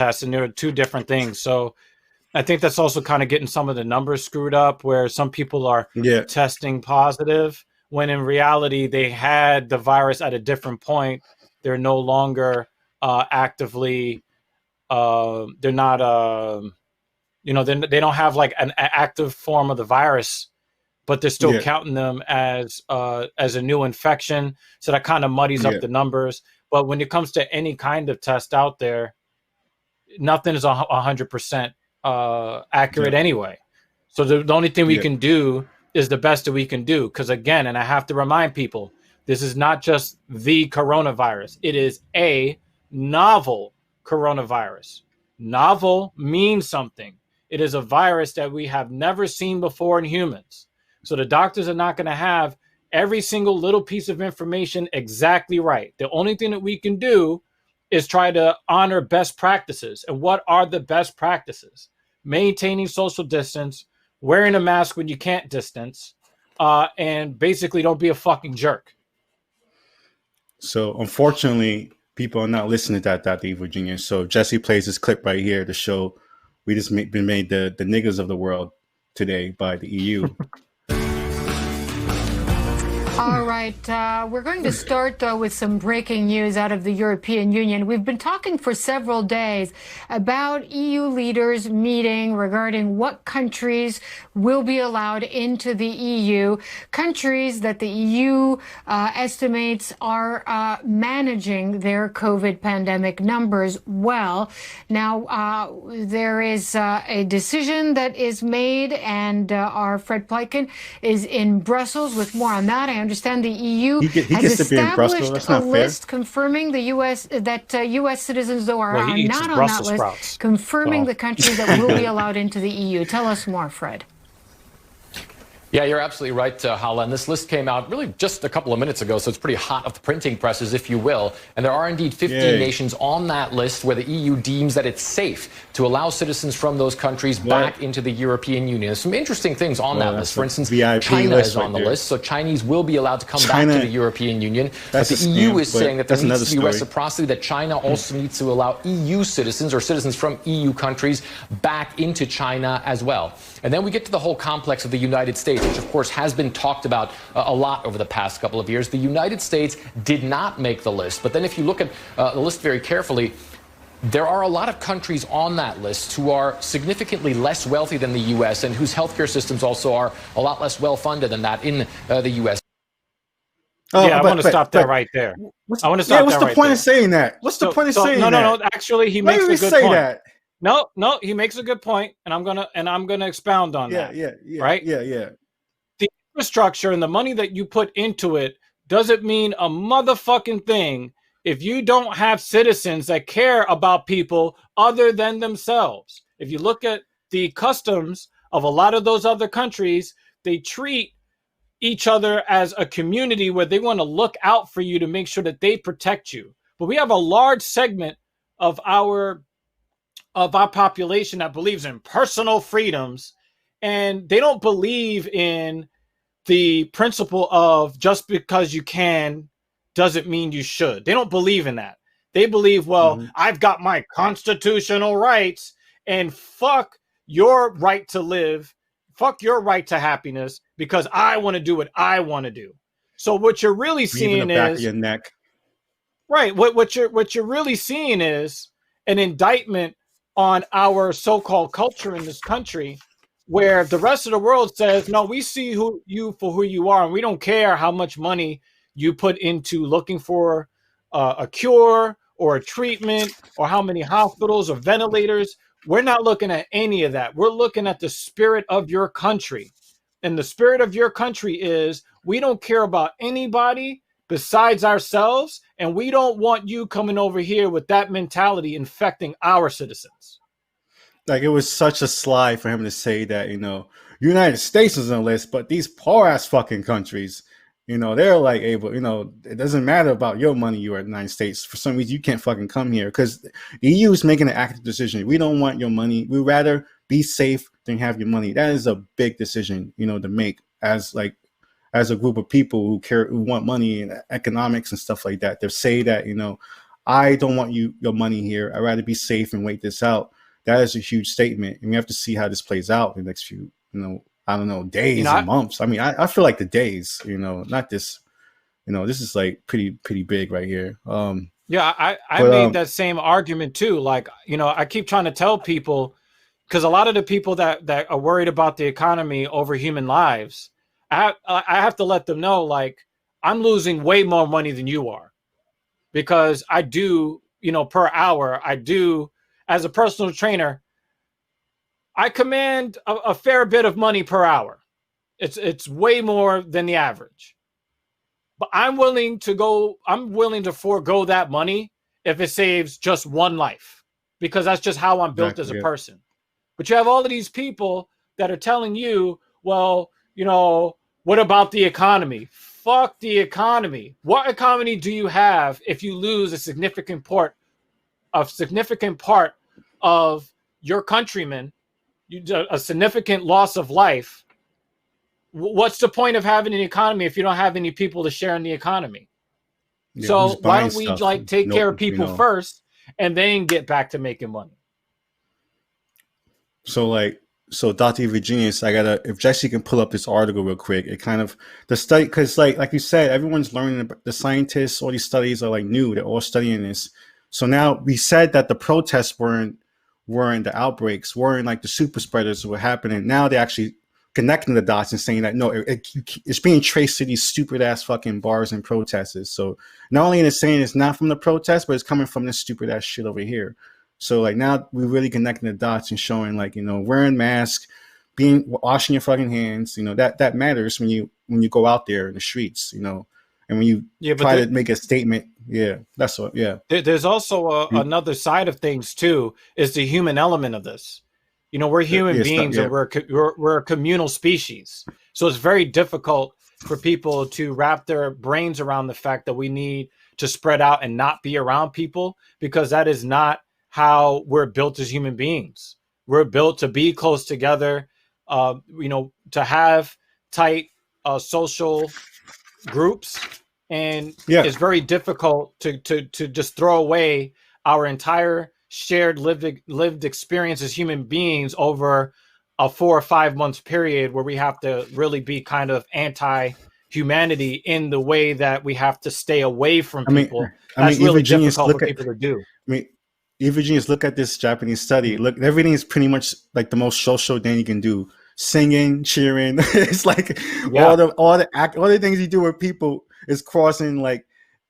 tests, and there are two different things. So I think that's also kind of getting some of the numbers screwed up, where some people are testing positive when in reality they had the virus at a different point. They're no longer actively. They're not. They don't have like an active form of the virus, but they're still counting them as a new infection. So that kind of muddies up the numbers. But when it comes to any kind of test out there, nothing is 100% accurate anyway. So the only thing we can do is the best that we can do. Because again, and I have to remind people, this is not just the coronavirus. It is a novel coronavirus. Novel means something. It is a virus that we have never seen before in humans. So the doctors are not going to have every single little piece of information exactly right. The only thing that we can do is try to honor best practices. And what are the best practices? Maintaining social distance, wearing a mask when you can't distance, and basically don't be a fucking jerk. So unfortunately, people are not listening to that, Virginia. So Jesse plays this clip right here to show we just been made the niggas of the world today by the EU. All right, we're going to start, though, with some breaking news out of the European Union. We've been talking for several days about EU leaders meeting regarding what countries will be allowed into the EU, countries that the EU estimates are managing their COVID pandemic numbers well. Now, there is a decision that is made, and our Fred Pleitgen is in Brussels with more on that. I understand the EU has established a list confirming the U.S. that U.S. citizens, though, are not on that list, confirming the countries that will be allowed into the EU. Tell us more, Fred. Yeah, you're absolutely right, Hala. And this list came out really just a couple of minutes ago, so it's pretty hot off the printing presses, if you will. And there are indeed 15 nations on that list where the EU deems that it's safe to allow citizens from those countries back into the European Union. There's some interesting things on that list. For instance, China is on the list, so Chinese will be allowed to come back to the European Union. But the EU is saying that there needs to be reciprocity, that China also needs to allow EU citizens or citizens from EU countries back into China as well. And then we get to the whole complex of the United States, which, of course, has been talked about a lot over the past couple of years. The United States did not make the list. But then if you look at the list very carefully, there are a lot of countries on that list who are significantly less wealthy than the U.S. and whose healthcare systems also are a lot less well-funded than that in the U.S. I want to stop that right there. What's the point of saying that? What's the point of saying that? No. Actually, he makes a good point. No, he makes a good point, and I'm gonna expound on that. Right? Yeah. The infrastructure and the money that you put into it doesn't mean a motherfucking thing if you don't have citizens that care about people other than themselves. If you look at the customs of a lot of those other countries, they treat each other as a community where they want to look out for you to make sure that they protect you. But we have a large segment of our population that believes in personal freedoms, and they don't believe in the principle of just because you can doesn't mean you should. They don't believe in that. They believe, I've got my constitutional rights, and fuck your right to live, fuck your right to happiness, because I want to do what I want to do. So what you're really seeing is back of your neck. Right. What you're really seeing is an indictment on our so-called culture in this country, where the rest of the world says, no, we see you for who you are, and we don't care how much money you put into looking for a cure or a treatment or how many hospitals or ventilators. We're not looking at any of that. We're looking at the spirit of your country. And the spirit of your country is we don't care about anybody besides ourselves, and we don't want you coming over here with that mentality infecting our citizens. Like, it was such a slide for him to say that, United States is on the list, but these poor ass fucking countries, they're like able, it doesn't matter about your money. You are in the United States. For some reason, you can't fucking come here because the EU is making an active decision. We don't want your money. We'd rather be safe than have your money. That is a big decision, to make as a group of people who want money and economics and stuff like that. They say that, I don't want your money here. I'd rather be safe and wait this out. That is a huge statement, and we have to see how this plays out in the next few, I don't know, days and months. I mean, I feel like the days, not this. This is like pretty big right here. Yeah, I made that same argument too. Like, I keep trying to tell people, because a lot of the people that are worried about the economy over human lives, I have to let them know, like, I'm losing way more money than you are, because I do, per hour, I do, as a personal trainer, I command a fair bit of money per hour. It's way more than the average. But I'm willing to forego that money if it saves just one life, because that's just how I'm built as a person. But you have all of these people that are telling you, well, what about the economy? Fuck the economy. What economy do you have if you lose a significant part of your countrymen, a significant loss of life? What's the point of having an economy if you don't have any people to share in the economy? Yeah, so why don't we take care of people first and then get back to making money? So Dr. Virginius, if Jesse can pull up this article real quick, it kind of, the study, because like you said, everyone's learning, the scientists, all these studies are like new, they're all studying this. So now we said that the protests weren't the outbreaks, weren't like the super spreaders were happening. Now they're actually connecting the dots and saying that, no, it's being traced to these stupid ass fucking bars and protesters. So not only is it saying it's not from the protest, but it's coming from this stupid ass shit over here. So like now we're really connecting the dots and showing like, wearing masks, washing your fucking hands, that matters when you go out there in the streets, and when you try to make a statement. Yeah, that's what, yeah. There's also another side of things too, is the human element of this. We're human beings, and we're a communal species. So it's very difficult for people to wrap their brains around the fact that we need to spread out and not be around people, because that is not how we're built as human beings. We're built to be close together, to have tight social groups. And it's very difficult to just throw away our entire shared lived experience as human beings over a 4 or 5 months period, where we have to really be kind of anti-humanity in the way that we have to stay away from people. That's really difficult for people to do. Even just look at this Japanese study. Look, everything is pretty much like the most social thing you can do. Singing, cheering. It's like all the things you do with people is crossing like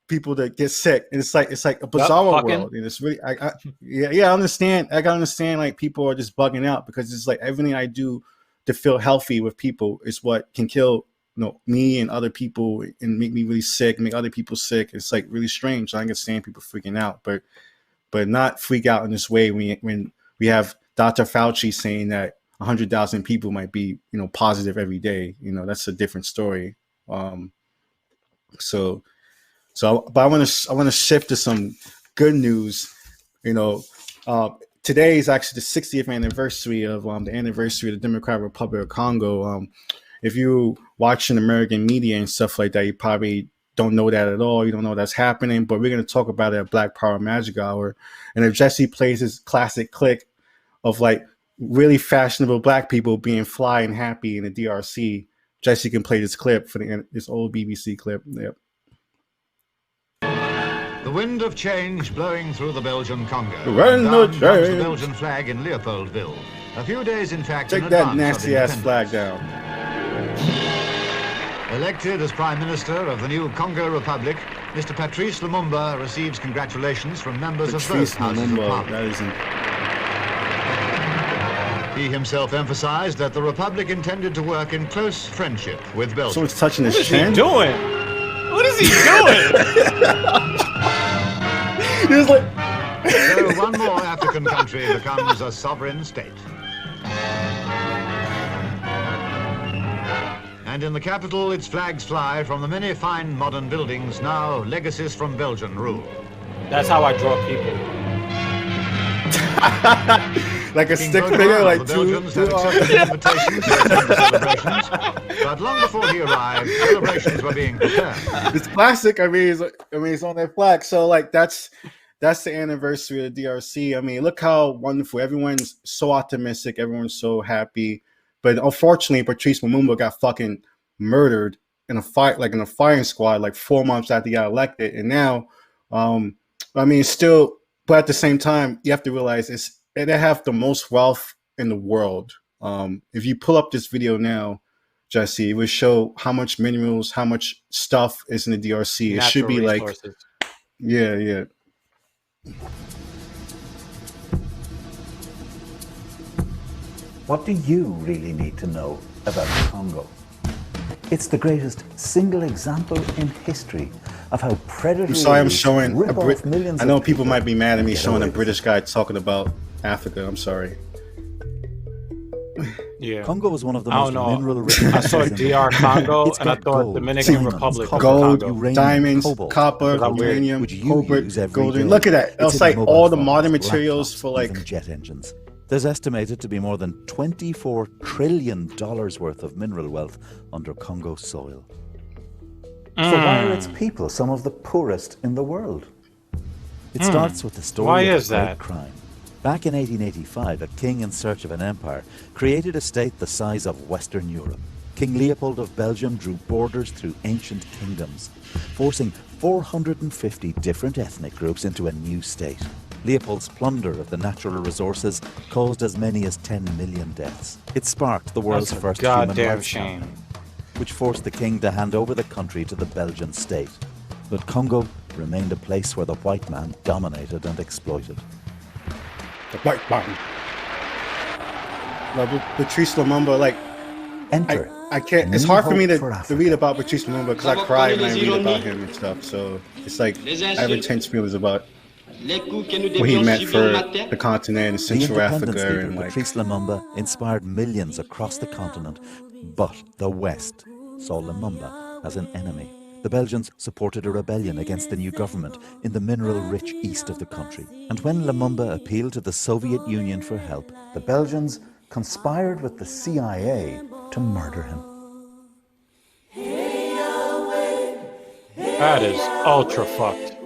people that get sick. And it's like a bizarre world. And it's really, I understand. I can understand like people are just bugging out, because it's like everything I do to feel healthy with people is what can kill me and other people and make me really sick, make other people sick. It's like really strange. I understand people freaking out, but not freak out in this way when we have Dr. Fauci saying that 100,000 people might be, positive every day. That's a different story. But I want to shift to some good news. Today is actually the 60th anniversary of the anniversary of the Democratic Republic of Congo. If you watching American media and stuff like that, you probably don't know that at all. You don't know that's happening, but we're going to talk about it at Black Power Magic Hour. And if Jesse plays his classic clip of like really fashionable Black people being fly and happy in the DRC, Jesse can play this clip for this old BBC clip. Yep. The wind of change blowing through the Belgian Congo. Down comes the Belgian flag in Leopoldville. A few days, in fact, take that nasty ass flag down. Elected as Prime Minister of the new Congo Republic, Mr. Patrice Lumumba receives congratulations from members of both houses of parliament. He himself emphasized that the Republic intended to work in close friendship with Belgium. Someone's touching his chin. What is he doing? He was like... So one more African country becomes a sovereign state. And in the capital, its flags fly from the many fine modern buildings, now legacies from Belgian rule. That's how I draw people. Like a stick figure, like two invitations to attend the celebrations. But long before he arrived, celebrations were being prepared. It's classic. It's on their flag. So like that's that's the anniversary of the DRC. I mean, look how wonderful. Everyone's so optimistic. Everyone's so happy. But unfortunately, Patrice Lumumba got fucking murdered in a fight, like in a firing squad, like 4 months after he got elected. And now, I mean, still, but at the same time, you have to realize they have the most wealth in the world. If you pull up this video now, Jesse, it will show how much minerals, how much stuff is in the DRC. It should be resources. Like, yeah. What do you really need to know about Congo? It's the greatest single example in history of how predatory. I'm sorry, I'm showing I know people might be mad at me showing a British guy talking about Africa. I'm sorry. Yeah. Congo was one of the most mineral-rich. I saw DR Congo and I thought Dominican Republic. Gold, Congo. Diamonds, copper, uranium, cobalt, golden. Look at that. It's like all the modern materials for like jet engines. There's estimated to be more than $24 trillion worth of mineral wealth under Congo soil. So why are its people some of the poorest in the world? It starts with the story of a great crime. Back in 1885, a king in search of an empire created a state the size of Western Europe. King Leopold of Belgium drew borders through ancient kingdoms, forcing 450 different ethnic groups into a new state. Leopold's plunder of the natural resources caused as many as 10 million deaths. It sparked the world's first human rights campaign, which forced the king to hand over the country to the Belgian state. But Congo remained a place where the white man dominated and exploited. The white man. Patrice Lumumba, like, I can't. It's hard for me to read about Patrice Lumumba because I cry when I read about him and stuff. So it's like I have intense feelings about what he meant for the continent and Central Africa. And like Patrice Lumumba inspired millions across the continent, but the West saw Lumumba as an enemy. The Belgians supported a rebellion against the new government in the mineral-rich east of the country. And when Lumumba appealed to the Soviet Union for help, the Belgians conspired with the CIA to murder him. That is ultra fucked.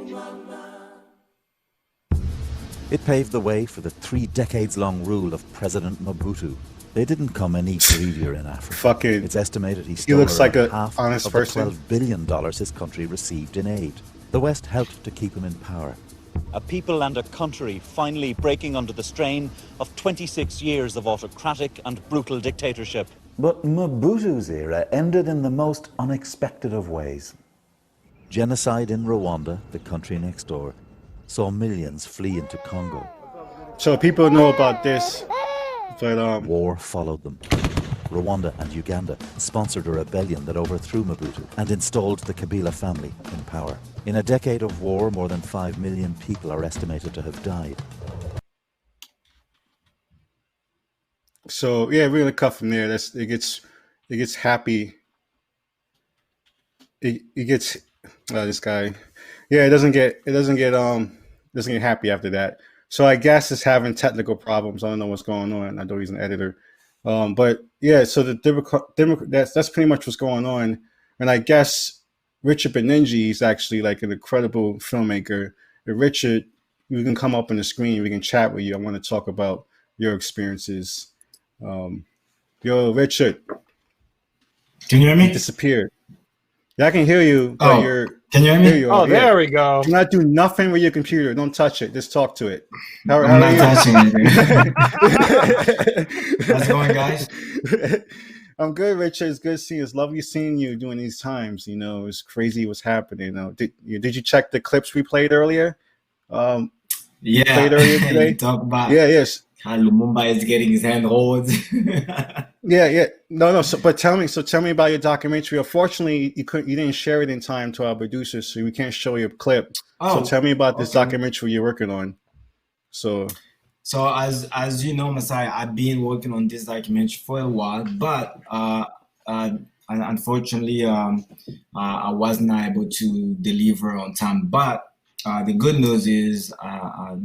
It paved the way for the 3 decades-long rule of President Mobutu. They didn't come any greedier in Africa. Fucking, it's estimated he stole looks like half of the $12 billion his country received in aid. The West helped to keep him in power. A people and a country finally breaking under the strain of 26 years of autocratic and brutal dictatorship. But Mobutu's era ended in the most unexpected of ways. Genocide in Rwanda, the country next door, saw millions flee into Congo. So people know about this. But, war followed them. Rwanda and Uganda sponsored a rebellion that overthrew Mobutu and installed the Kabila family in power. In a decade of war, more than 5 million people are estimated to have died. So yeah, we're gonna cut from there. It gets happy. It gets this guy. Yeah, it doesn't get happy after that. So I guess it's having technical problems. I don't know what's going on. I know he's an editor. But yeah, so that's pretty much what's going on. And I guess Richard Beningi is actually like an incredible filmmaker. Richard, you can come up on the screen. We can chat with you. I want to talk about your experiences. Yo, Richard. Can you hear me? Disappeared. Yeah, I can hear you. Oh, can you hear me? There we go. Do not do nothing with your computer. Don't touch it. Just talk to it. I'm not touching anything. How's it going, guys? I'm good, Richard. It's good seeing you. It's lovely seeing you during these times. You know, it's crazy what's happening. Did you check the clips we played earlier? Yeah. Played earlier today? You talk about yes. How Lumumba is getting his hand hold. Yeah. No. But tell me about your documentary. Unfortunately, you didn't share it in time to our producers, so we can't show you a clip. So tell me about this documentary you're working on. So as you know, Masai, I've been working on this documentary for a while, but unfortunately, I was not able to deliver on time. But the good news is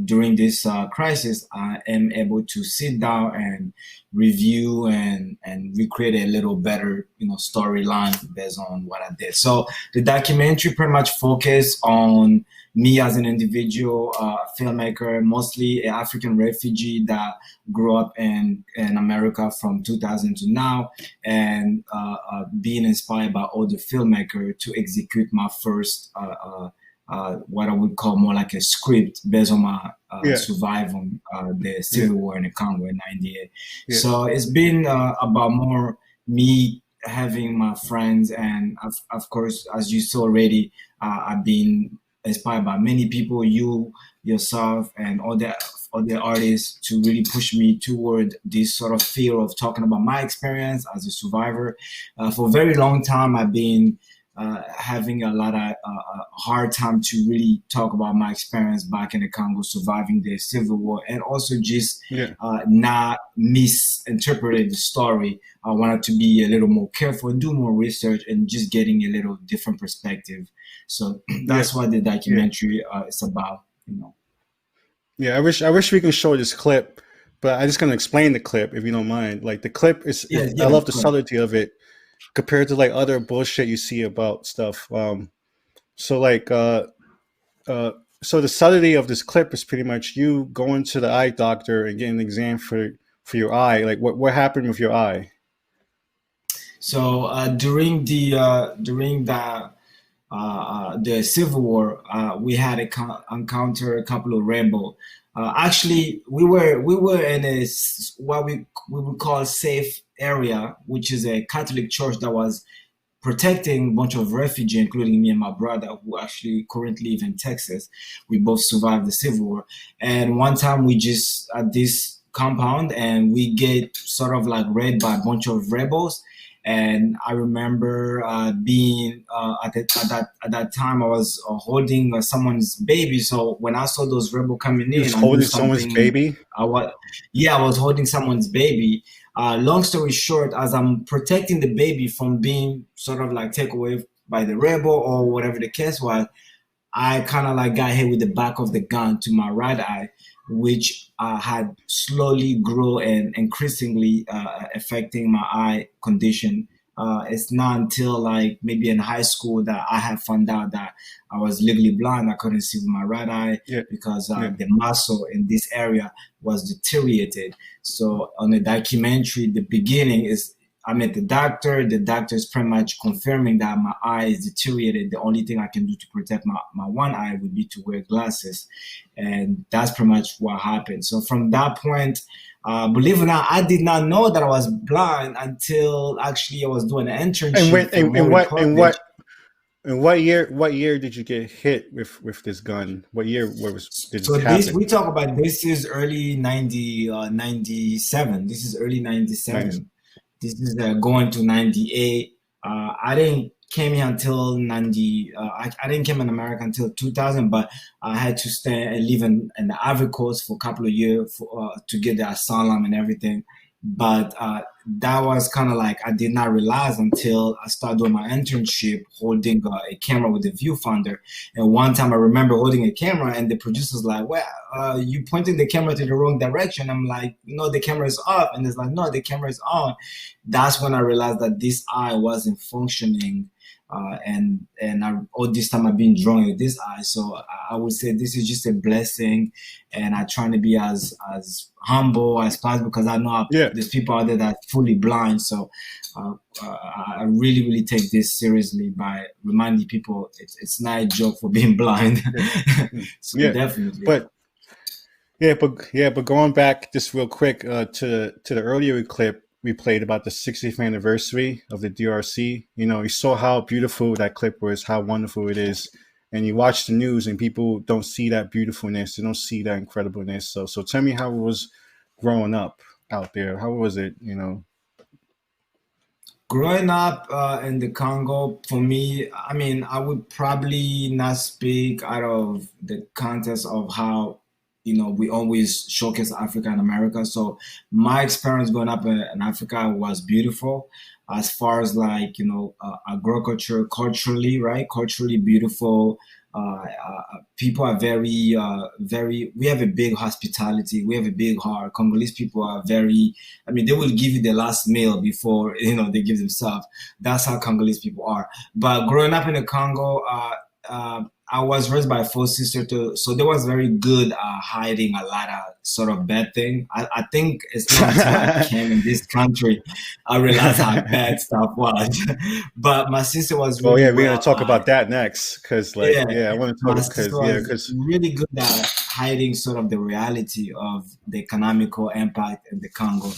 during this crisis, I am able to sit down and review and recreate a little better, storyline based on what I did. So the documentary pretty much focused on me as an individual filmmaker, mostly an African refugee that grew up in America from 2000 to now, and being inspired by other filmmakers to execute my first what I would call more like a script based on my survival the civil war in the Congo in '98. So it's been about more me having my friends, and of course, as you saw already, I've been inspired by many people, you yourself and other artists, to really push me toward this sort of field of talking about my experience as a survivor. For a very long time, I've been having a lot of hard time to really talk about my experience back in the Congo, surviving the civil war, and also just not misinterpreted the story. I wanted to be a little more careful and do more research and just getting a little different perspective. So that's what the documentary is about, you know. Yeah, I wish we can show this clip, but I'm just gonna explain the clip if you don't mind. Like the clip is I love the subtlety of it compared to like other bullshit you see about stuff. So the subtlety of this clip is pretty much you going to the eye doctor and getting an exam for your eye. Like what happened with your eye? So during the civil war, we had encounter a couple of rebels. Actually, we were in a what we would call safe area, which is a Catholic church that was protecting a bunch of refugees, including me and my brother, who actually currently live in Texas. We both survived the civil war. And one time we just at this compound, and we get sort of like raided by a bunch of rebels. And I remember being at that time I was holding someone's baby. So when I saw those rebels coming in, holding someone's baby. I was holding someone's baby. Long story short, as I'm protecting the baby from being sort of like taken away by the rebel or whatever the case was, I kind of like got hit with the back of the gun to my right eye, which had slowly grown and increasingly affecting my eye condition. It's not until like maybe in high school that I had found out that I was legally blind. I couldn't see with my right eye because the muscle in this area was deteriorated. So on the documentary, the beginning is I met the doctor. The doctor is pretty much confirming that my eye is deteriorated. The only thing I can do to protect my one eye would be to wear glasses. And that's pretty much what happened. So from that point, believe it or not, I did not know that I was blind until actually I was doing an internship. And what year did you get hit with this gun? What year did this happen? We talk about this is early 97. This is early 97. Nice. This is going to 98. I didn't came here until 90. I didn't come in America until 2000, but I had to stay and live in the Ivory Coast for a couple of years to get the asylum and everything. But that was kind of like I did not realize until I started doing my internship holding a camera with a viewfinder. And one time I remember holding a camera and the producer's like, well, you pointing the camera to the wrong direction. I'm like, no, the camera is off. And it's like, no, the camera is on. That's when I realized that this eye wasn't functioning. And all this time I've been drawing with this eye. So I would say this is just a blessing, and I try to be as humble as possible because I know there's people out there that are fully blind. So I really, really take this seriously by reminding people it's not a joke for being blind. So definitely. But going back just real quick to the earlier clip we played about the 60th anniversary of the DRC. You know, you saw how beautiful that clip was, how wonderful it is. And you watch the news and people don't see that beautifulness. They don't see that incredibleness. So tell me how it was growing up out there. How was it, you know? Growing up in the Congo, for me, I mean, I would probably not speak out of the context of how, you know, we always showcase Africa and America. So my experience growing up in Africa was beautiful as far as like, you know, agriculture, culturally, right? Culturally beautiful. People are very, we have a big hospitality. We have a big heart. Congolese people are very, I mean, they will give you the last meal before, you know, they give themselves. That's how Congolese people are. But growing up in the Congo, I was raised by four sisters too, so they was very good hiding a lot of sort of bad thing. I think it's not until I came in this country I realized how bad stuff was. But my sister was Oh really yeah, we're well. gonna talk about that next, because like I want to My talk sister because was really good at hiding sort of the reality of the economical impact in the Congo.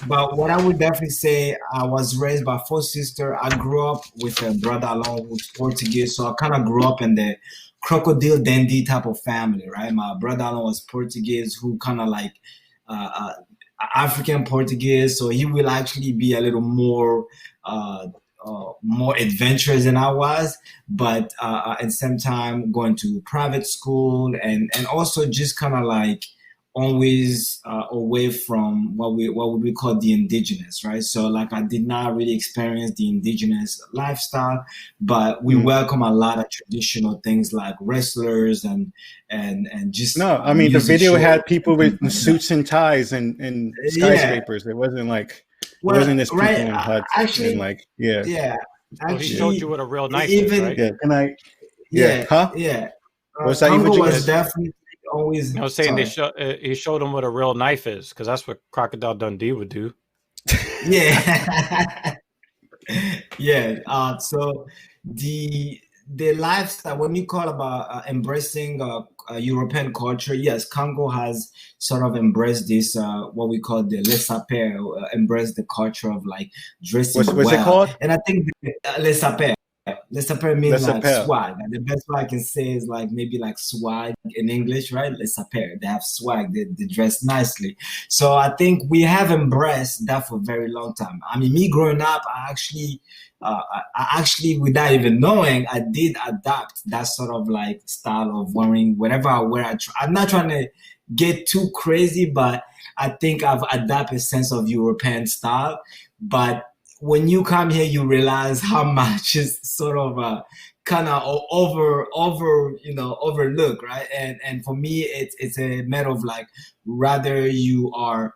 But what I would definitely say, I was raised by four sisters. I grew up with a brother along who's Portuguese, so I kind of grew up in the crocodile Dundee type of family, right? My brother along was Portuguese, who kind of like uh, African Portuguese, so he will actually be a little more adventurous than I was, but at the same time going to private school and also just kind of like always away from what we call the indigenous, right? So like I did not really experience the indigenous lifestyle, but we welcome a lot of traditional things like wrestlers and just no. I mean, the video had people with suits and ties and skyscrapers. It wasn't like it wasn't just people in huts actually, and like So he showed you what a real knife is, right? Yeah, can I? What's that? Congo was definitely always. I was saying he showed him what a real knife is, because that's what Crocodile Dundee would do. Yeah. So the lifestyle, when you call about embracing European culture, yes, Congo has sort of embraced this what we call the laissez-faire, embraced the culture of like dressing what's it called? And I think laissez-faire. Laissez-faire means Laissez-faire. like swag. And the best way I can say is like maybe like swag in English, right? Laissez-faire. They have swag. They dress nicely. So I think we have embraced that for a very long time. I mean, me growing up, I actually, without even knowing, I did adapt that sort of like style of wearing whatever I wear. I'm not trying to get too crazy, but I think I've adapted a sense of European style. But when you come here, you realize how much is sort of kind of overlook, right? And for me, it's a matter of like rather you are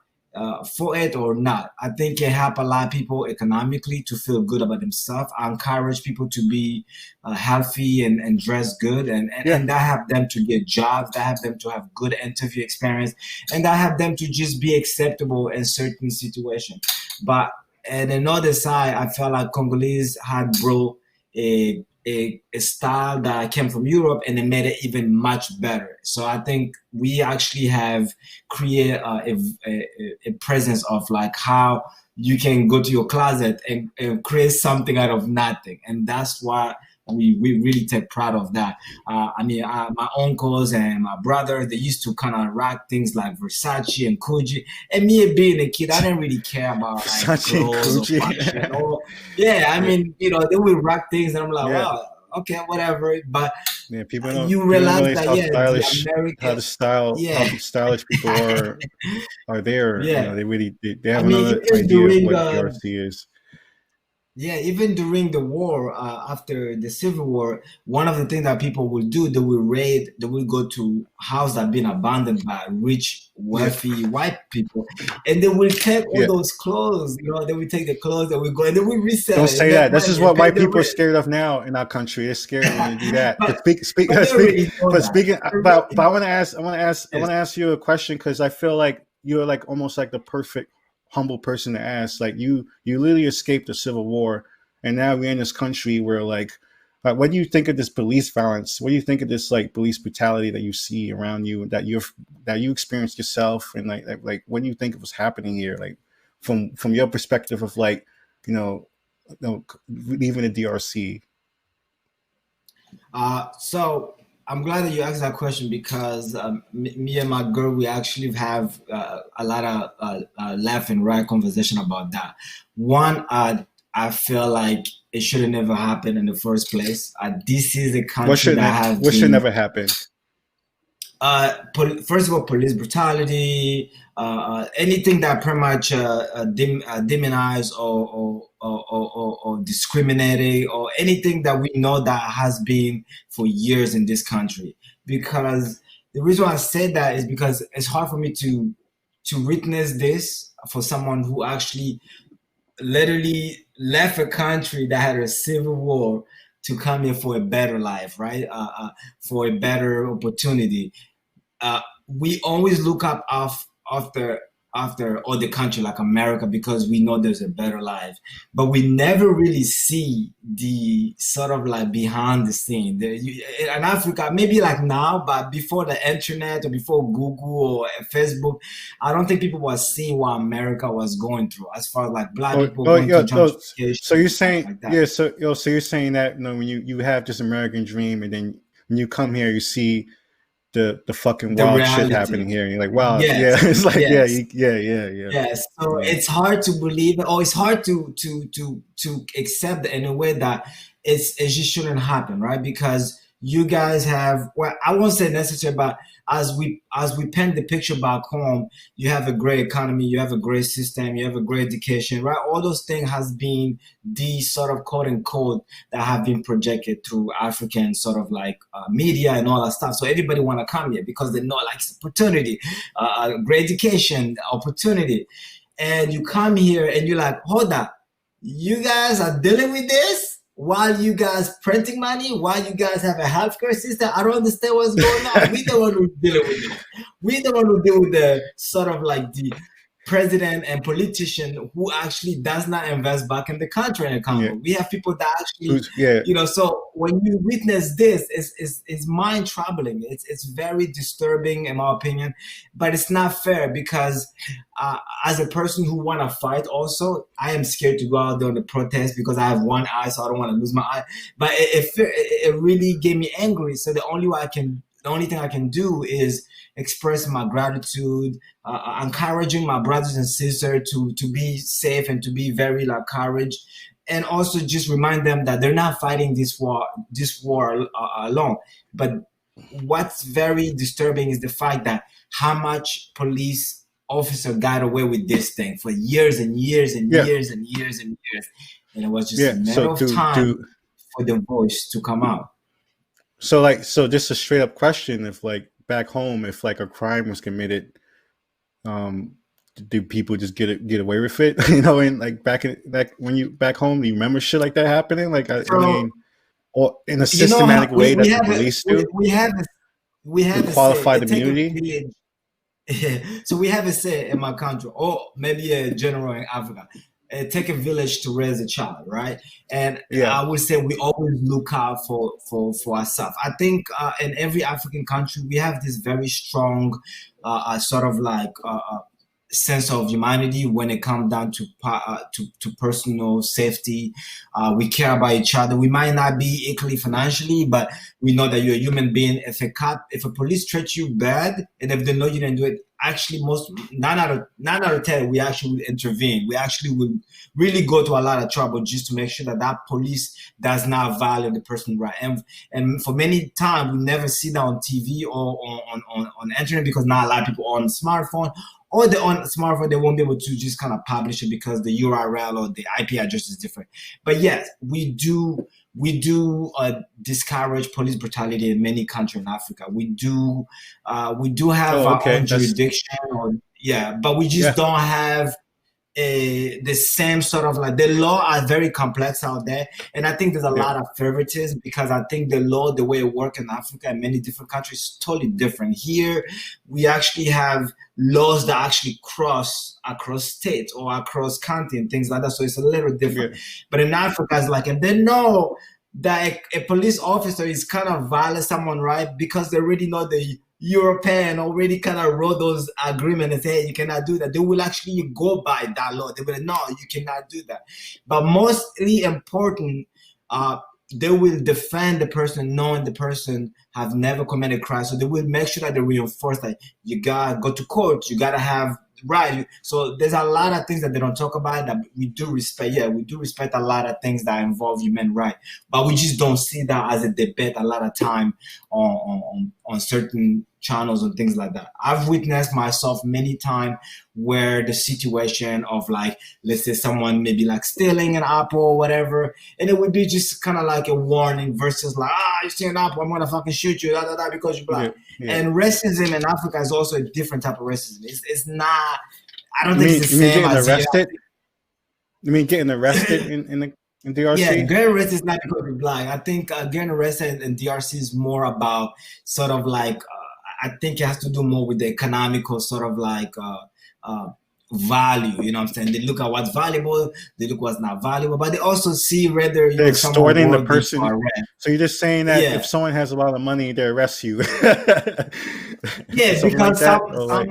for it or not. I think it helps a lot of people economically to feel good about themselves. I encourage people to be healthy and dress good, and that help them to get jobs, that help them to have good interview experience, and that help them to just be acceptable in certain situations. But and another side, I felt like Congolese had brought a style that came from Europe, and it made it even much better. So I think we actually have created a presence of like how you can go to your closet and create something out of nothing, and that's why we really take pride of that. I mean, my uncles and my brother, they used to kind of rock things like Versace and Gucci. And me being a kid, I didn't really care about like Versace clothes or fashion. I mean, they would rock things, and I'm like, wow, okay, whatever. But people don't, you realize that how stylish people are there. Yeah, they have another idea of what DRC is. Yeah, even during the war, after the Civil War, one of the things that people will do, they will go to houses that have been abandoned by rich, wealthy white people, and they will take all those clothes. They will take the clothes, they will go and they will resell. Don't say that. This is what white people are scared of now in our country. They're scared when you do that. But I want to ask you a question, because I feel like you're like almost like the perfect humble person to ask. Like you literally escaped the Civil War, and now we're in this country where like what do you think of this police violence? What do you think of this like police brutality that you see around you, that you experienced yourself, and like what do you think of what's happening here, like from your perspective of like leaving the DRC? So I'm glad that you asked that question, because me and my girl, we actually have a lot of laugh and right conversation about that. One, I feel like it should have never happened in the first place. This is a country what should never happen? First of all, police brutality, anything that pretty much demonize or discriminating, or anything that we know that has been for years in this country. Because the reason why I say that is because it's hard for me to witness this for someone who actually literally left a country that had a civil war, to come here for a better life, right? For a better opportunity. We always look up after other country like America because we know there's a better life, but we never really see the sort of like behind the scene. In Africa, maybe like now, but before the internet or before Google or Facebook, I don't think people were seeing what America was going through as far as like black people going through gentrification. So you're saying, like that. yeah, so you're saying that, you know, when you have this American dream, and then when you come here, you see the fucking wild reality. shit happening here, and you're like, wow, yes. yeah, it's like, yes. yeah. Yes, so it's hard to believe, or it's hard to accept in a way that it just shouldn't happen, right? Because you guys have, well, I won't say necessary, but as we paint the picture back home, you have a great economy, you have a great system, you have a great education, right? All those things has been the sort of quote unquote that have been projected through African sort of like media and all that stuff. So everybody want to come here because they know like it's opportunity, great education, opportunity. And you come here and you're like, hold up, you guys are dealing with this while you guys printing money, while you guys have a healthcare system. I don't understand what's going on. We the one who's dealing with it. We the one who deal with the sort of like the president and politician who actually does not invest back in the country and economy. Yeah. We have people that actually, you know, so when you witness this, it's mind troubling. It's very disturbing in my opinion, but it's not fair because as a person who want to fight also, I am scared to go out there on the protest because I have one eye, so I don't want to lose my eye. But it really gave me angry. So the only thing I can do is express my gratitude, encouraging my brothers and sisters to be safe and to be very like courage, and also just remind them that they're not fighting this war alone. But what's very disturbing is the fact that how much police officer got away with this thing for years and years and years and years and years, and it was just a matter of time for the voice to come out. So just a straight up question: if like back home, if like a crime was committed, do people just get away with it? You know, and like back when you back home, do you remember shit like that happening? Like I mean, or in a systematic way that the police do. We have qualified immunity. So we have a say in my country, or maybe a general in Africa. Take a village to raise a child, right? And I would say we always look out for ourselves. I think in every African country we have this very strong sort of like sense of humanity when it comes down to personal safety. We care about each other. We might not be equally financially, but we know that you're a human being. If a police treats you bad, and if they know you didn't do it, actually nine out of 10, we actually will intervene. We actually will really go to a lot of trouble just to make sure that police does not violate the person's right. And for many times, we never see that on TV or on the internet because not a lot of people are on smartphone. Or they're on smartphone, they won't be able to just kind of publish it because the URL or the IP address is different. But yes, we do discourage police brutality in many countries in Africa. We do have our own jurisdiction, but we just don't have the same sort of like, the law are very complex out there, and I think there's a lot of favoritism because I think the law, the way it works in Africa and many different countries, is totally different. Here we actually have laws that actually cross across states or across county and things like that, so it's a little different. But in Africa, it's like, and they know that a police officer is kind of violate someone, right? Because they already know the European already kind of wrote those agreements and say, hey, you cannot do that. They will actually go by that law. They will, no, you cannot do that. But mostly important, they will defend the person knowing the person have never committed crime. So they will make sure that they reinforce that you gotta go to court, you gotta have right. So there's a lot of things that they don't talk about that we do respect. Yeah, we do respect a lot of things that involve human rights, but we just don't see that as a debate a lot of time on certain channels and things like that. I've witnessed myself many times where the situation of like, let's say someone maybe like stealing an apple or whatever, and it would be just kind of like a warning versus like, you steal an apple, I'm gonna fucking shoot you, because you're black. And racism in Africa is also a different type of racism. It's not, I don't think it's the same getting as arrested. You mean getting arrested in the in Yeah, DRC? getting arrested is not because you're black. I think getting arrested in DRC is more about sort of like I think it has to do more with the economical sort of like value. You know what I'm saying? They look at what's valuable, they look what's not valuable, but they also see whether They're someone extorting the worthy person. to arrest. So you're just saying that Yeah. if someone has a lot of money, they arrest you. Yeah, Something because like that? Or like,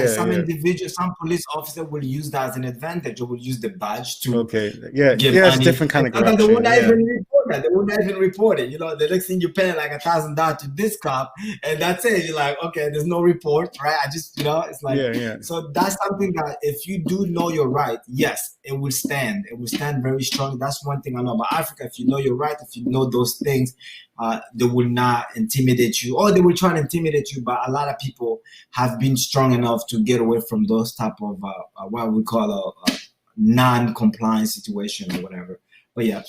some individual, some police officer will use that as an advantage, or will use the badge to okay, yeah, give yeah, it's money. different kind of And sometimes they corruption. won't Yeah. even report that. They won't even report it. You know, the next thing you pay like $1,000 to this cop, and that's it. You're like, okay, there's no report, right? I just, you know, it's like, Yeah. So that's something that if you do know your right, yes, it will stand. It will stand very strong. That's one thing I know about Africa. If you know your right, if you know those things, they will not intimidate you, or they will try to intimidate you. But a lot of people have been strong enough to get away from those type of what we call a non-compliance situation or whatever. But yeah.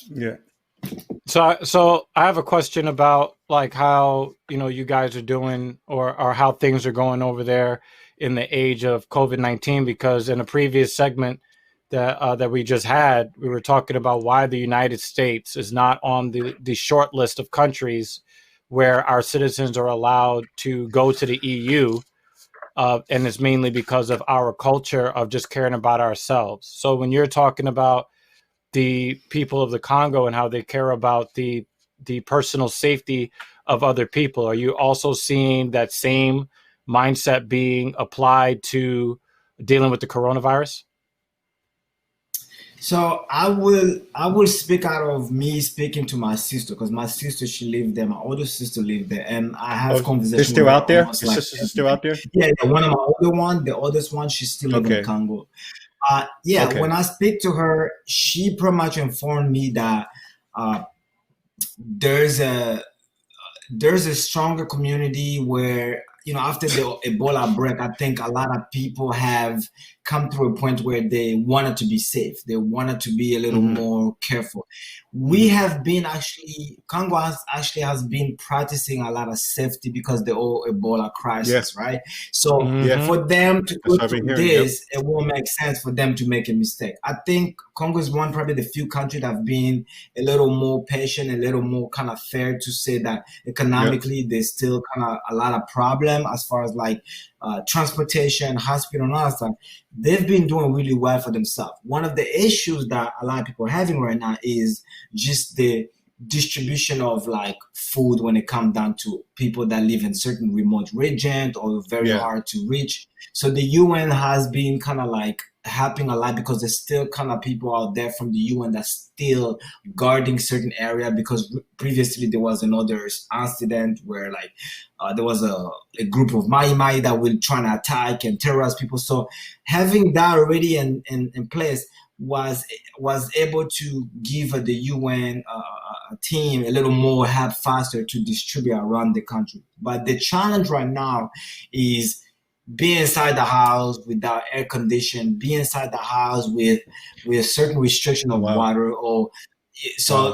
So I have a question about like how, you know, you guys are doing or how things are going over there in the age of COVID-19, because in a previous segment that we just had, we were talking about why the United States is not on the short list of countries where our citizens are allowed to go to the EU. And it's mainly because of our culture of just caring about ourselves. So when you're talking about the people of the Congo and how they care about the personal safety of other people, are you also seeing that same mindset being applied to dealing with the coronavirus? So I will speak out of me speaking to my sister, because my sister, she lived there. My older sister lived there, and I have conversations. They're still out there? Your like sister's still out there? Yeah, one of my older one, the oldest one, she's still living in Congo. When I speak to her, she pretty much informed me that there's a stronger community where, you know, after the Ebola outbreak, I think a lot of people have come to a point where they wanted to be safe. They wanted to be a little more careful. We have been Congo has been practicing a lot of safety because the whole Ebola crisis, right? So for them to go through this, it won't make sense for them to make a mistake. I think Congo is probably the few countries that have been a little more patient, a little more kind of fair to say that economically there's still kind of a lot of problem as far as like transportation, hospital, and all that stuff. They've been doing really well for themselves. One of the issues that a lot of people are having right now is just the distribution of like food when it comes down to people that live in certain remote regions or very hard to reach. So the UN has been kind of like helping a lot, because there's still kind of people out there from the UN that's still guarding certain area, because previously there was another incident where like there was a group of Mai that will try to attack and terrorize people. So having that already in place was able to give the UN team a little more help faster to distribute around the country. But the challenge right now is be inside the house without air condition, be inside the house with a certain restriction of water, or so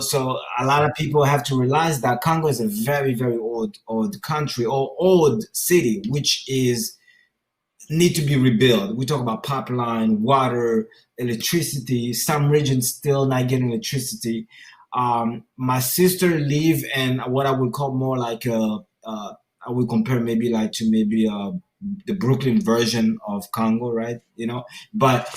a lot of people have to realize that Congo is a very, very old country or old city, which need to be rebuilt. We talk about pipeline, water, electricity. Some regions still not getting electricity. My sister live in what I would call more like I would compare maybe like to the Brooklyn version of Congo, right? You know, but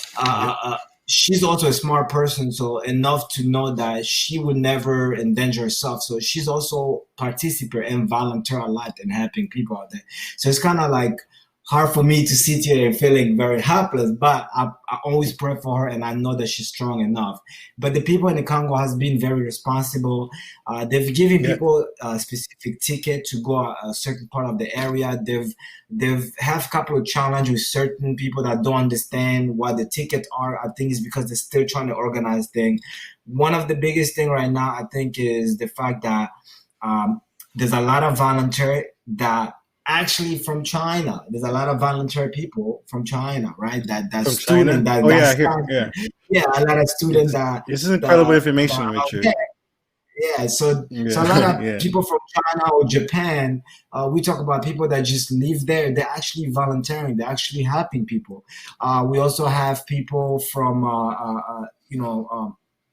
she's also a smart person, so enough to know that she would never endanger herself. So she's also participate and volunteer a lot in helping people out there. So it's kind of like hard for me to sit here and feeling very helpless, but I always pray for her, and I know that she's strong enough. But the people in the Congo has been very responsible. They've given people a specific ticket to go a certain part of the area. They've have a couple of challenges with certain people that don't understand what the tickets are. I think it's because they're still trying to organize things. One of the biggest thing right now, I think, is the fact that there's a lot of volunteer that actually from China. There's a lot of volunteer people from China, right? That student that a lot of students that this is incredible information, Richard. So a lot of people from China or Japan, we talk about people that just live there. They're actually volunteering. They're actually helping people. We also have people from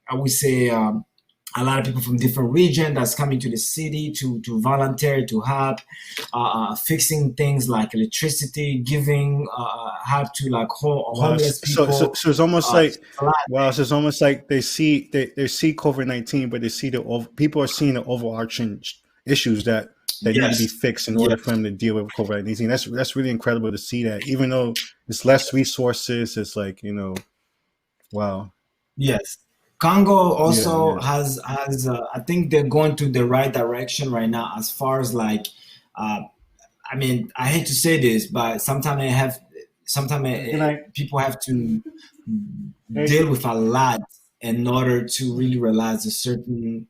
I would say, a lot of people from different regions that's coming to the city to volunteer, to help, fixing things like electricity, giving help to like homeless people. So it's almost like, wow, so it's almost like they see COVID-19, but they see people are seeing the overarching issues that need to be fixed in order for them to deal with COVID-19. That's really incredible to see that, even though it's less resources, it's like, wow. Yes. Congo also has I think they're going to the right direction right now as far as like, I mean, I hate to say this, but sometimes people have to deal with a lot in order to really realize a certain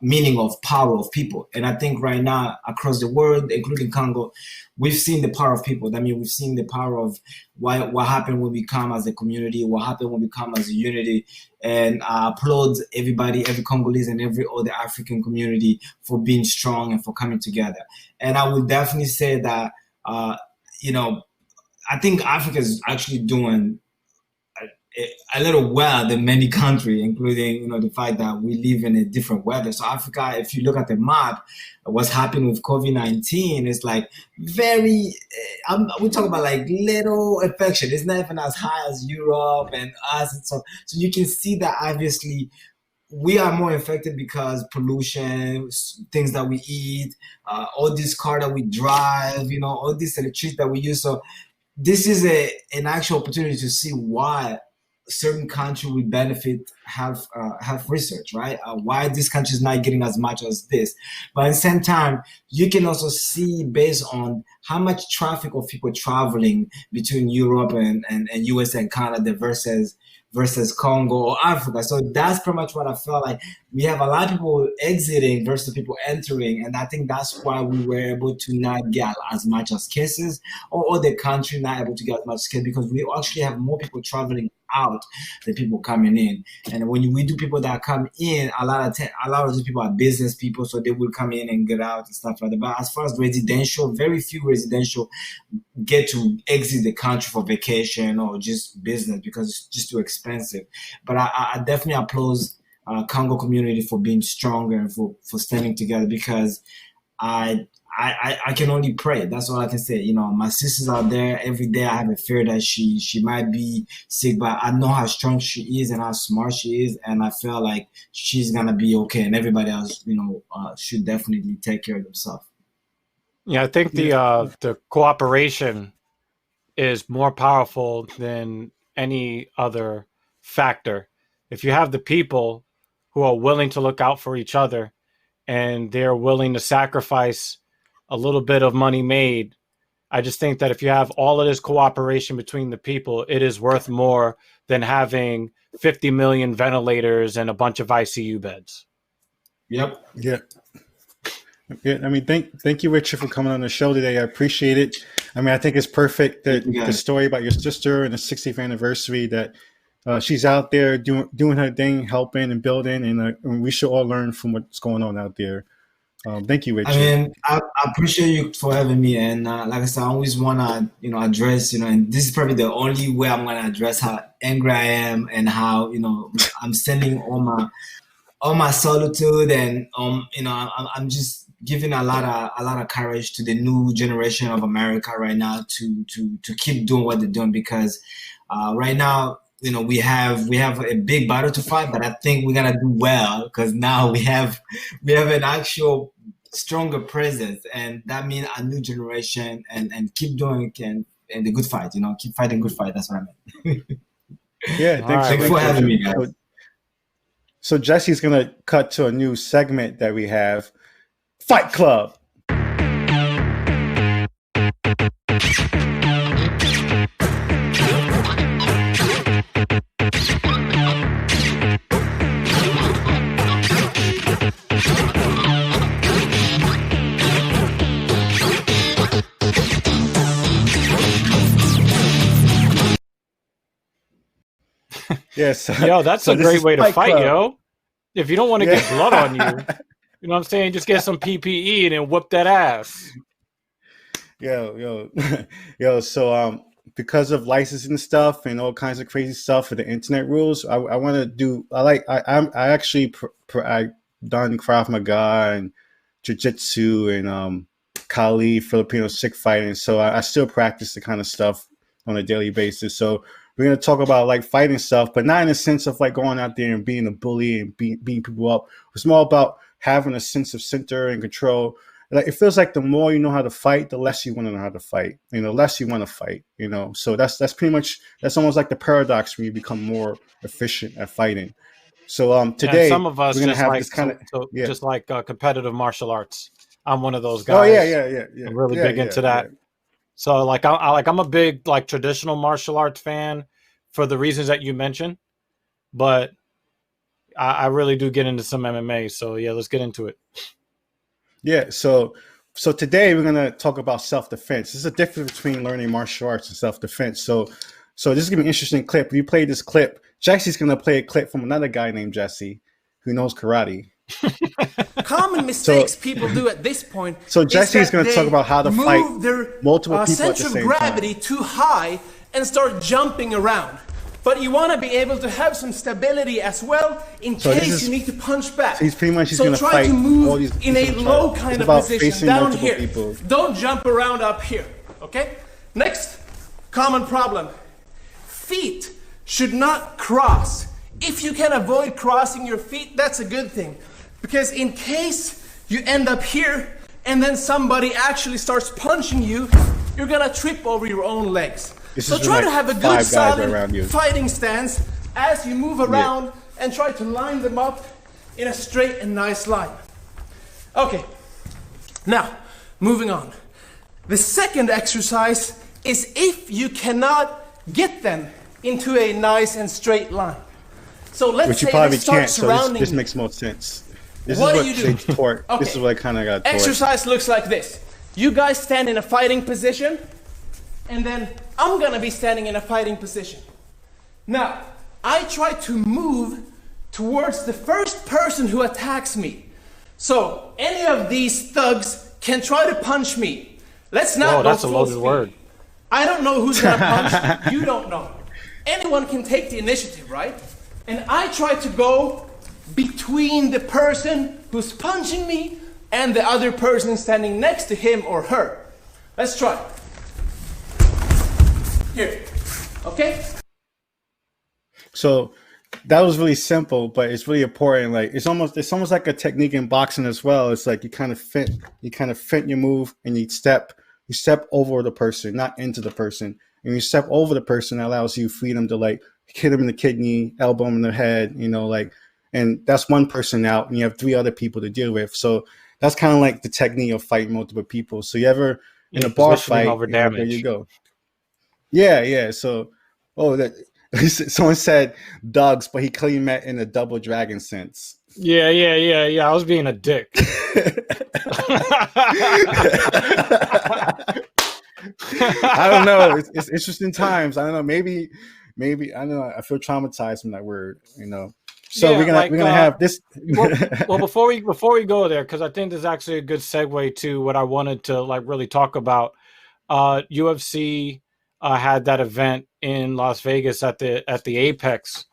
meaning of power of people. And I think right now across the world, including Congo, we've seen the power of people. I mean, we've seen the power of what happened when we come as a community, what happened when we come as a unity. And I applaud everybody, every Congolese and every other African community for being strong and for coming together. And I would definitely say that, I think Africa is actually doing a little well than many countries, including, the fact that we live in a different weather. So Africa, if you look at the map, what's happening with COVID-19 is like we talk about like little infection. It's not even as high as Europe and us. And so you can see that obviously we are more affected because pollution, things that we eat, all this car that we drive, all this electricity that we use. So this is an actual opportunity to see why certain country will benefit health research, right? Why this country is not getting as much as this. But at the same time, you can also see based on how much traffic of people traveling between Europe and US and Canada versus Congo or Africa. So that's pretty much what I felt like. We have a lot of people exiting versus people entering. And I think that's why we were able to not get as much as cases, or the country not able to get as much cases, because we actually have more people traveling out than people coming in. And when we do people that come in, a lot of these people are business people, so they will come in and get out and stuff like that. But as far as residential, very few residential get to exit the country for vacation or just business because it's just too expensive. But I definitely applaud Congo community for being stronger and for standing together, because I can only pray. That's all I can say. My sister's out there. Every day I have a fear that she might be sick, but I know how strong she is and how smart she is, and I feel like she's gonna be okay. And everybody else, should definitely take care of themselves. Yeah, I think the cooperation is more powerful than any other factor. If you have the people who are willing to look out for each other and they're willing to sacrifice a little bit of money made, I just think that if you have all of this cooperation between the people, it is worth more than having 50 million ventilators and a bunch of ICU beds. Yep. Yeah. Yeah, I mean, thank you, Richard, for coming on the show today. I appreciate it. I mean, I think it's perfect that the story about your sister and the 60th anniversary, that she's out there doing her thing, helping and building, and we should all learn from what's going on out there. Thank you, Richard. I mean, I appreciate you for having me, and like I said, I always want to address, and this is probably the only way I'm going to address how angry I am and how I'm sending all my solitude, and I'm just giving a lot of courage to the new generation of America right now to keep doing what they're doing, because right now, we have a big battle to fight, but I think we're gonna do well, because now we have an actual stronger presence, and that means a new generation, and keep doing and the good fight, keep fighting good fight. That's what I meant. Yeah, thanks for having me, guys. So Jesse's gonna cut to a new segment that we have, Fight Club. Yes. Yo, that's a great way to fight, yo. If you don't want to get blood on you, you know what I'm saying? Just get some PPE and then whoop that ass. Yo. So because of licensing stuff and all kinds of crazy stuff for the internet rules, I want to do. I actually I done Krav Maga and Jiu-Jitsu and Kali, Filipino Sikh fighting. So I still practice the kind of stuff on a daily basis. So we're going to talk about like fighting stuff, but not in the sense of like going out there and being a bully and beating people up. It's more about having a sense of center and control. Like it feels like the more you know how to fight, the less you want to know how to fight. You know, less you want to fight. You know, so that's pretty much, that's almost like the paradox when you become more efficient at fighting. So today some of us we're gonna just have like this kind of just like competitive martial arts. I'm one of those Oh guys. yeah. I'm really big into that. Yeah. So like I'm a big like traditional martial arts fan for the reasons that you mentioned, but I really do get into some MMA. So yeah, let's get into it. Yeah, so today we're gonna talk about self-defense. There's a difference between learning martial arts and self-defense. So this is gonna be an interesting clip. If you play this clip, Jesse's gonna play a clip from another guy named Jesse who knows karate. Common mistakes people do at this point. So Jesse's going to talk about how to fight multiple people at the same time. Center of gravity too high and start jumping around. But you want to be able to have some stability as well in case you need to punch back. So he's pretty much going to try to move in a low kind of position down here. People. Don't jump around up here. Okay? Next, common problem. Feet should not cross. If you can avoid crossing your feet, that's a good thing. Because in case you end up here and then somebody actually starts punching you, you're gonna trip over your own legs. So try to have a good solid fighting stance as you move around and try to line them up in a straight and nice line. Okay, now moving on. The second exercise is if you cannot get them into a nice and straight line. So let's say they start surrounding this makes more sense. This what is do you do? Okay. This is what I kind of got taught. Exercise looks like this. You guys stand in a fighting position, and then I'm gonna be standing in a fighting position. Now, I try to move towards the first person who attacks me. So any of these thugs can try to punch me. Let's not go that's a loaded word. I don't know who's gonna punch. You don't know. Anyone can take the initiative, right? And I try to go between the person who's punching me and the other person standing next to him or her. Let's try. Here. Okay? So that was really simple, but it's really important. Like it's almost like a technique in boxing as well. It's like you kind of fit your move and you step over the person, not into the person. And you step over the person, that allows you freedom to like hit him in the kidney, elbow him in the head, you know, like, and that's one person out and you have three other people to deal with. So that's kind of like the technique of fighting multiple people. So you ever in a bar fight, there you go. Yeah. So, someone said dogs, but he clearly meant in a double dragon sense. Yeah. I was being a dick. I don't know. It's interesting times. I don't know. Maybe I don't know. I feel traumatized from that word. You know. So we're gonna have this. well, before we go there, because I think there's actually a good segue to what I wanted to like really talk about. UFC had that event in Las Vegas at the Apex.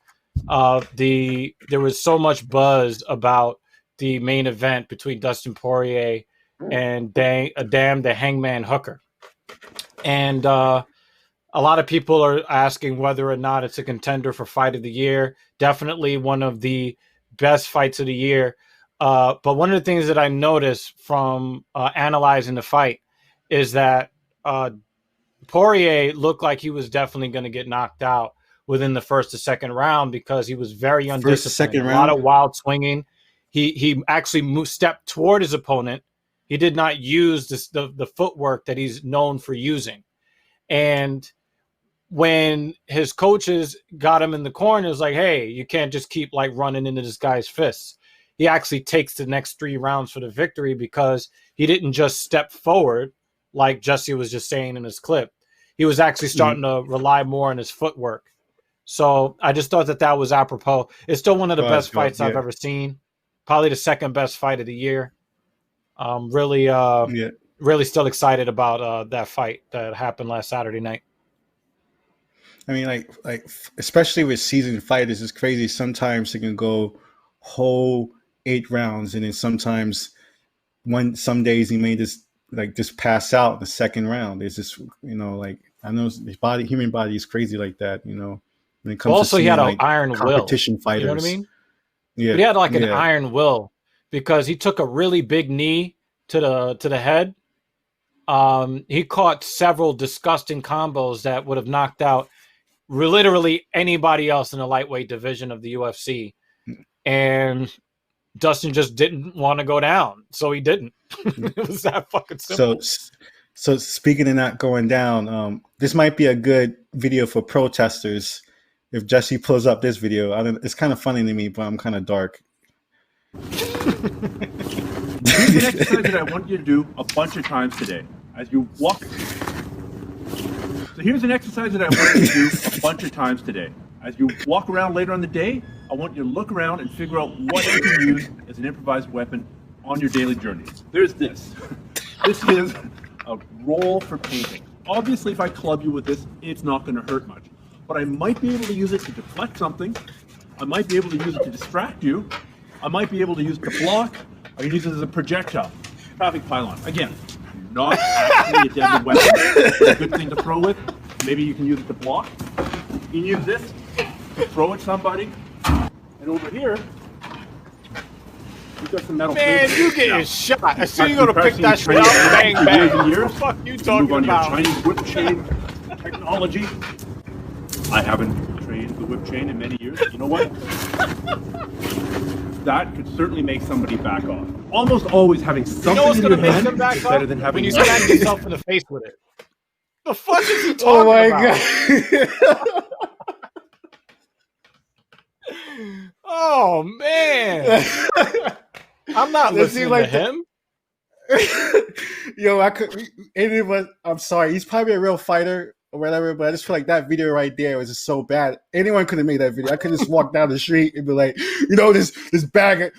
There was so much buzz about the main event between Dustin Poirier and the Hangman Hooker. And a lot of people are asking whether or not it's a contender for fight of the year. Definitely one of the best fights of the year. But one of the things that I noticed from analyzing the fight is that Poirier looked like he was definitely going to get knocked out within the first or second round because he was very undisciplined. A lot of wild swinging. He actually stepped toward his opponent. He did not use the footwork that he's known for using. And when his coaches got him in the corner, it was like, hey, you can't just keep like running into this guy's fists. He actually takes the next 3 rounds for the victory because he didn't just step forward like Jesse was just saying in his clip. He was actually starting to rely more on his footwork. So I just thought that was apropos. It's still one of the best fights I've ever seen. Probably the second best fight of the year. Really still excited about that fight that happened last Saturday night. I mean, like especially with seasoned fighters, it's crazy. Sometimes it can go whole 8 rounds, and then sometimes some days he may just pass out in the second round. It's just like I know his human body is crazy like that. When it comes also, to he had an like iron competition will. fighters. You know what I mean? Yeah, but he had like an iron will because he took a really big knee to the head. He caught several disgusting combos that would have knocked out literally anybody else in the lightweight division of the UFC, and Dustin just didn't want to go down, so he didn't. It was that fucking simple. So speaking of not going down, this might be a good video for protesters. If Jesse pulls up this video, it's kind of funny to me, but I'm kind of dark. Here's an exercise that I want you to do a bunch of times today as you walk. So here's an exercise that I want you to do a bunch of times today. As you walk around later on the day, I want you to look around and figure out what you can use as an improvised weapon on your daily journey. There's this. This is a roll for painting. Obviously, if I club you with this, it's not going to hurt much. But I might be able to use it to deflect something. I might be able to use it to distract you. I might be able to use it to block. I can use it as a projectile. Traffic pylon. Again, not actually a deadly weapon. It's a good thing to throw with. Maybe you can use it to block. You can use this to throw at somebody. And over here, we've got some metal. Man, you getting shot. As soon as you're going to pick that shit up, bang, bang. What the fuck you talking move on about? Your Chinese whip chain technology. I haven't trained the whip chain in many years. You know what? That could certainly make somebody back off. Almost always having something what's in gonna your make hand them back is better up? than having When you smack yourself in the face with it. The fuck is he talking Oh my about? god! Oh man! I'm not listening to him. Yo, I'm sorry. He's probably a real fighter or whatever, but I just feel like that video right there was just so bad. Anyone could have made that video. I could just walk down the street and be like, this bag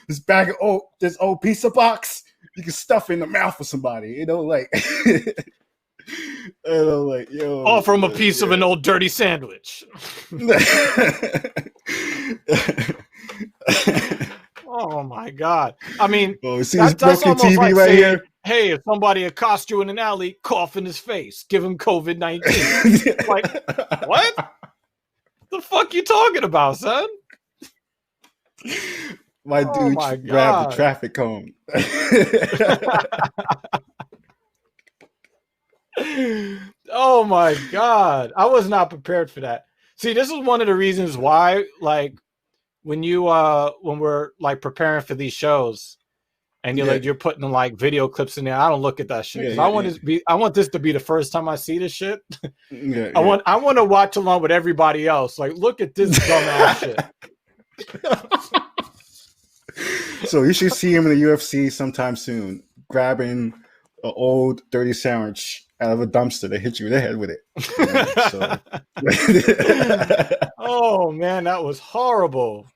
of this old pizza box, you can stuff in the mouth of somebody. Like yo. Offer him a piece of an old dirty sandwich. Oh my god! I mean, see this broken TV like right saying, here. Hey, if somebody accosts you in an alley, cough in his face, give him COVID-19. Like, what? The fuck you talking about, son? My dude grabbed the traffic cone. Oh my god! I was not prepared for that. See, this is one of the reasons why, like, when we're like preparing for these shows, and you're putting like video clips in there, I don't look at that shit. I want this to be the first time I see this shit. I want to watch along with everybody else. Like, look at this dumbass shit. So you should see him in the UFC sometime soon, grabbing an old dirty sandwich out of a dumpster to hit you in the head with it. Oh man, that was horrible.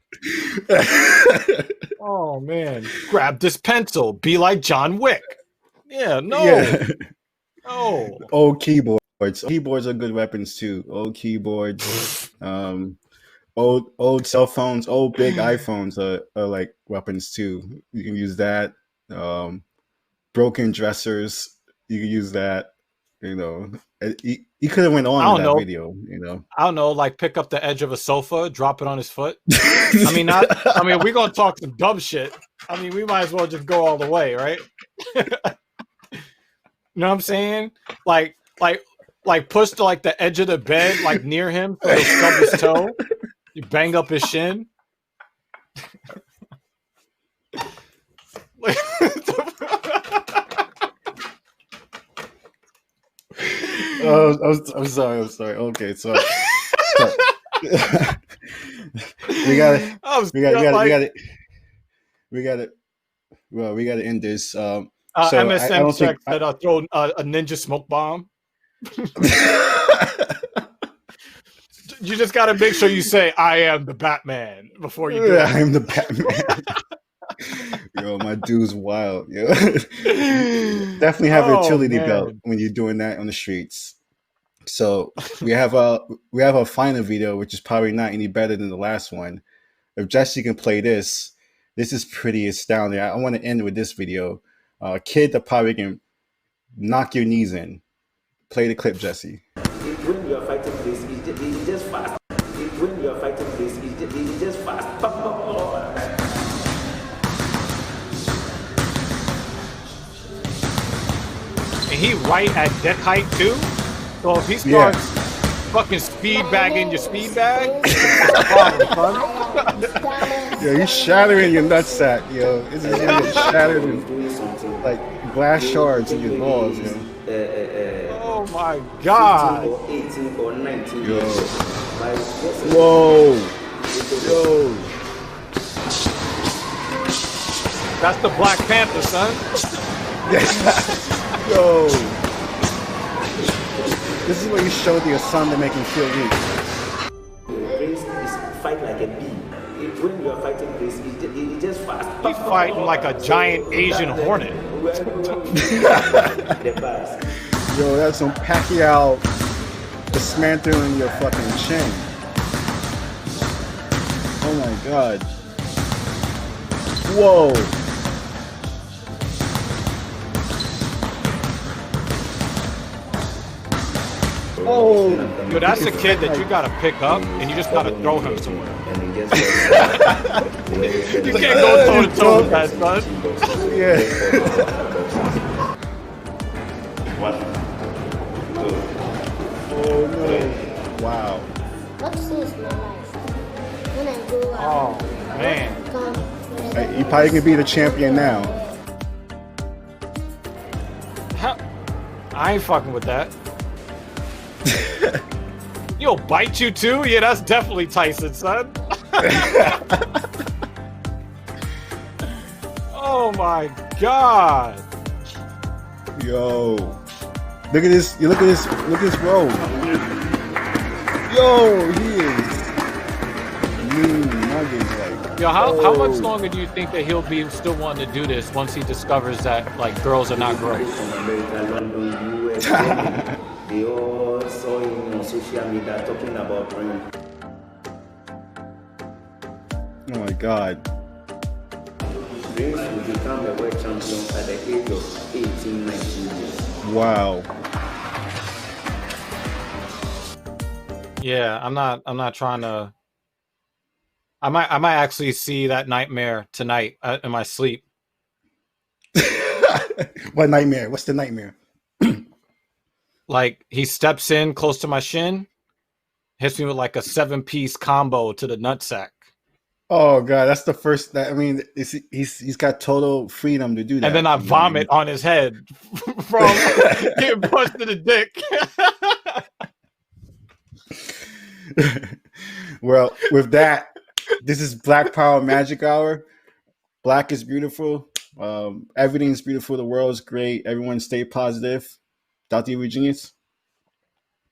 Oh man, grab this pencil, be like John Wick. Yeah, no. No. Old keyboards. Keyboards are good weapons too. Old keyboards, old cell phones, old big iPhones are like weapons too. You can use that. Broken dressers, you can use that. He could have went on in that video. I don't know, like pick up the edge of a sofa, drop it on his foot. I mean, we're gonna talk some dumb shit. I mean, we might as well just go all the way, right? You know what I'm saying? Like push to like the edge of the bed, like near him, so he'll stub his toe. You bang up his shin. I'm sorry. Okay, so we gotta end this. MSM check that throw a ninja smoke bomb. You just gotta make sure you say "I am the Batman" before you do it. I am the Batman. Yo, my dude's wild. Yo. Definitely have a utility belt when you're doing that on the streets. So we have a final video, which is probably not any better than the last one. If Jesse can play this is pretty astounding. I want to end with this video. A kid that probably can knock your knees in. Play the clip, Jesse. When you are fighting this, it's just fast. When you are fighting this, it's just fast. And he right at deck height too. So if he starts fucking speed bagging your speed bag, yo, he's shattering your nutsack, yo. This is gonna get shattered in, like glass shards in your balls, yo. Oh my god. 18 or 19 yo. Whoa. Yo. That's the Black Panther, son. Yo. This is what you showed your son to make him feel weak. Fight like a bee. When you are fighting this, it's just fast. He's fighting like a giant Asian hornet. Yo, that's some Pacquiao dismantling your fucking chin. Oh my god. Whoa. Oh, yo, that's a kid that you gotta pick up and you just gotta throw him somewhere. You can't go toe to toe with that, son. Yeah. Oh no! Wow. Oh man. Hey, you probably can be the champion now. I ain't fucking with that. Yo, bite you too? Yeah, that's definitely Tyson, son. Oh my god. Yo. Look at this. You look at this. Look at this road. Yo, he is mean nuggets, like. Yo, how much longer do you think that he'll be still wanting to do this once he discovers that like girls are not gross? They all saw him on social media talking about him. Oh my god. Prince will become a world champion at the age of 18, 19 years. Wow. Yeah, I'm not trying to. I might actually see that nightmare tonight in my sleep. What nightmare? What's the nightmare? Like he steps in close to my shin, hits me with like a 7-piece combo to the nutsack. Oh god, that's the first. I mean, he's got total freedom to do that. And then I vomit on his head from getting punched in the dick. Well, with that, this is Black Power Magic Hour. Black is beautiful. Everything's beautiful. The world's great. Everyone stay positive. .tv Genius.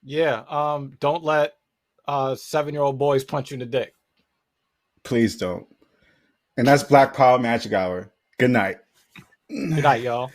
Yeah. Don't let 7-year-old boys punch you in the dick. Please don't. And that's Black Power Magic Hour. Good night. Good night, y'all.